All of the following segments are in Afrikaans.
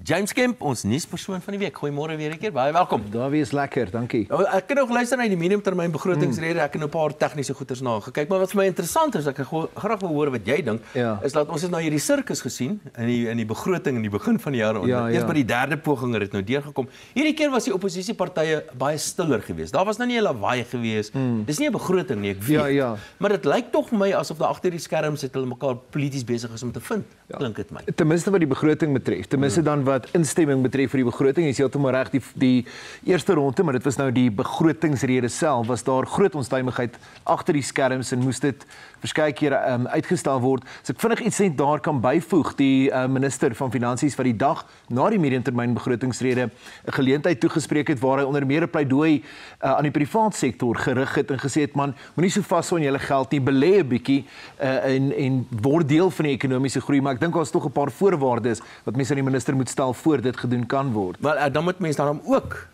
James Kemp, ons nuuspersoon van die week. Goeiemôre weer 'n keer. Baie welkom. Daar wees lekker, dankie. Ek kan nog luister na die mediumtermyn begrotingsrede. Ek het 'n paar tegniese goeders na gekyk, maar wat vir my interessant is, ek graag wil hoor wat jy dink, is dat ons het nou hierdie sirkus gesien in die begroting in die begin van die jaar. Eers by die derde poging het dit nou deurgekom. Hierdie keer was die oppositiepartye baie stiller geweest. Daar was nou nie 'n lawaai geweest. Dis nie 'n begroting nie, ek weet. Maar dit lyk tog vir my asof daar agter die skerms het hulle mekaar polities besig is om te vind. Klink dit my. Ten minste wat die begroting betref. Ten minste dan wat instemming betref vir die begroting, is heeltemal reg. Die eerste ronde, maar dit was nou die begrotingsrede self, was daar groot onstuimigheid agter die skerms en moes dit verskeie kere uitgestel word. So ek vinnig iets net daar kan byvoeg. Die minister van Finansies wat die dag na die mediumtermyn begrotingsrede 'n geleentheid toegespreek het waar hy onder meer 'n pleidooi aan die privaat sektor gerig het en gesê het, man, moenie so vashou aan julle geld nie, belê 'n bietjie en word deel van die ekonomiese groei, maar ek dink daar's tog 'n paar voorwaardes wat mense aan die minister moet stel voor dit gedoen kan word. Maar dan moet mense daarom ook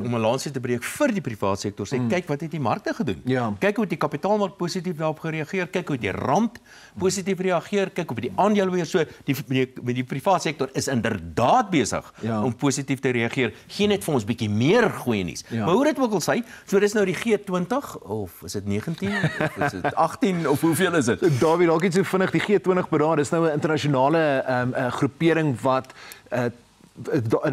om 'n lansie te breek vir die privaat sektor sê, kyk wat het die markte gedoen. Kyk hoe die kapitaalmark positief daarop gereageer, kyk hoe die rand positief reageer, kyk hoe die aandele weer so die privaat sektor is inderdaad besig om positief te reageer. Geen net vir ons bietjie meer goeie nuus. Maar hoe dit ook al sê, so dis nou die G20 of is dit 19 of is dit 18 of hoeveel is dit? Dawie, dalk iets so vinnig, die G20 beraad is nou 'n internasionale groepering wat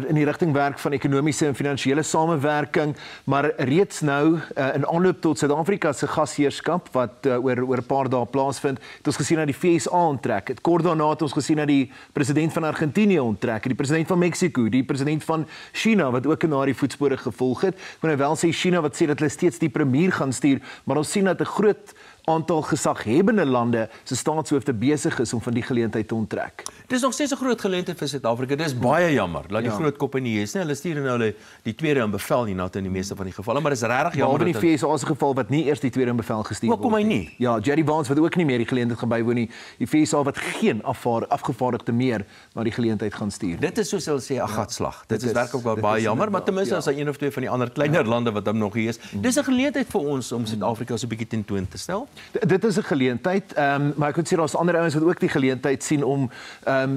in die rigting werk van ekonomiese en finansiële samewerking, maar reeds nou in aanloop tot Suid-Afrika se gasheerskap wat oor 'n paar dae plaasvind, het ons gesien dat die VSA onttrek. Het kort daarna het ons gesien dat die president van Argentinië onttrek, die president van Mexiko, die president van China wat ook na die voetspore gevolg het. Ek moet nou wel sê China wat sê dat hulle steeds die premier gaan stuur, maar ons sien dat 'n groot aantal gesaghebbende lande se staatshoofde besig is om van die geleentheid te onttrek. Dit is nog steeds 'n groot geleentheid vir Suid-Afrika. Dit is baie jammer dat die groot koppe nie is nie. Hulle stuur nou die tweede in bevel hiernatoe in die meeste van die gevalle, maar dis regtig jammer dat in die VSA se geval wat nie eers die tweede in bevel gestuur word. Hoekom hy nie? Ja, Jerry Vance wat ook nie meer die geleentheid gaan bywoon nie. Die VSA wat geen afgevaardigde meer na die geleentheid gaan stuur. Dit is soos hulle sê 'n gatslag. Dit is werklik baie jammer, maar ten minste as daar een of twee van die ander kleiner lande wat hom nog hier is. Dis 'n geleentheid vir ons om Suid-Afrika so 'n bietjie tentoon te stel. Dit is 'n geleentheid, maar ek moet sê daar's ander ouens wat ook die geleentheid sien om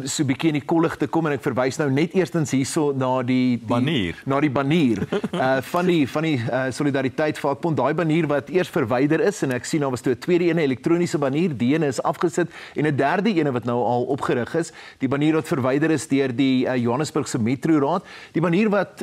so 'n bietjie in die kollig te kom en ek verwys nou net eerstens hierso na die banier van die Solidariteit Vakbond, daai banier wat eers verwyder is en ek sien daar was toe 'n tweede ene elektroniese banier, die ene is afgesit en 'n derde ene wat nou al opgerig is, die banier wat verwyder is deur die Johannesburgse Metro Raad, die banier wat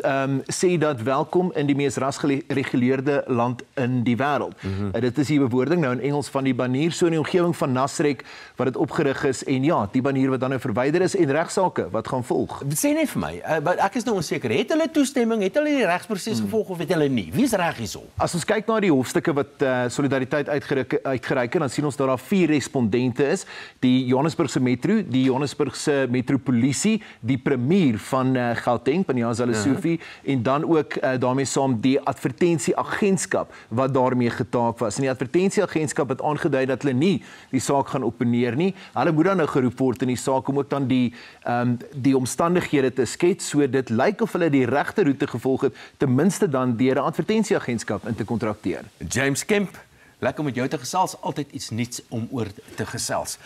sê dat welkom in die mees rasgereguleerde land in die wêreld. Dit is die bewoording nou in Engels van die banier, so in die omgewing van Nasrek wat dit opgerig is en ja, die banier wat dan nou verwyder is en regsaake wat gaan volg. Sê net vir my, ek is nou onseker, het hulle toestemming, het hulle die regsproses gevolg of het hulle nie? Wie is reg hierso? As ons kyk na die hofstukke wat Solidariteit uitgereik het, dan sien ons dat daar 4 respondente is, die Johannesburgse Metro, die Johannesburgse Metropolisie, die premier van Gauteng, Panyaza Lesufi, en dan ook daarmee saam die advertensieagentskap wat daarmee getaak was. En die advertensieagentskap het aangedui dat hulle nie die saak gaan opponeer nie. Hulle moet dan nou geroep word in die saak om ook dan die omstandighede te skets, so dit lyk of hulle die regte roete gevolg het, ten minste dan deur 'n advertensieagentskap in te kontrakteer. James Kemp, lekker om met jou te gesels, altyd iets nuuts om oor te gesels.